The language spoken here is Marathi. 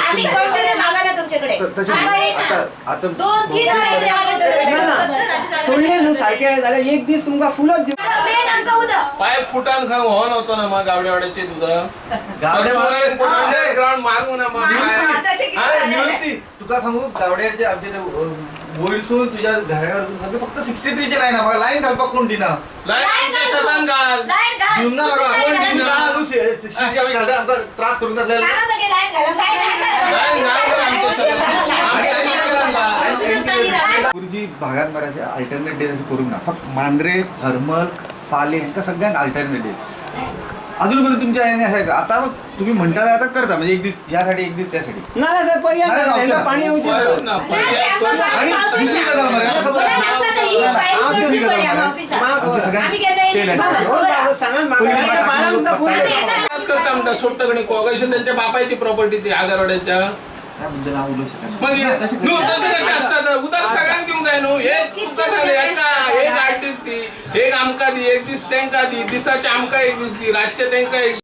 आम्ही कंटिन्यू मागा ना तुमच्याकडे. तसे आता 2-3 सोडले न्हू सारखे झाल्या एक दीस तुमका फुलच देऊ. मेन आमका उदक. पाय फुटान खाय हो नव्हतं ना मग गावड्यावाड्याचे तुझं ग्राउंड मारू ना मग तसे किती झाले? तुका सांगू गावड्याचे आमचे वयसून तुझ्या घराकडे फक्त 63 ची लाईन आहे. मला लाईन घालपाक कोण दिना लाईन घाल. लाईन घाल. देऊन ना बघा लाईन कोण घाल. दिना शिजी आम्ही घालता आमचा त्रास करून सांगा बघे लाईन घाला. गुरुजी भागात मराठी अल्टरनेट डे असं करू ना. फक्त मांद्रे हरमल पाले ह्यांका सगळ्यांक अल्टरनेट डे अजूनपर्यंत तुमच्या आहे का. आता तुम्ही म्हणता आता करता म्हणजे एक दिवस यासाठी एक दिवस त्यासाठी नाही साहेब पर्याय नाही, नाही, नाही, त्यांना पाणी येऊची परत नाही. ना आणि दुसरी गजाल मला आम्ही सांगा करता म्हणता सोट्टकडे कोगायशन त्यांच्या बापायची प्रॉपर्टी ती आगारवाड्याच्या त्याबद्दल नाव बोलू शकत मग तसे कसे असतात उद्या सगळ्यांक घेऊन जाय नो हे एक आर्टिस्ट दी एक आमका दी एक दीस त्यांका दी दिसाचे आमका एक दीस दी रातचे त्यांका एक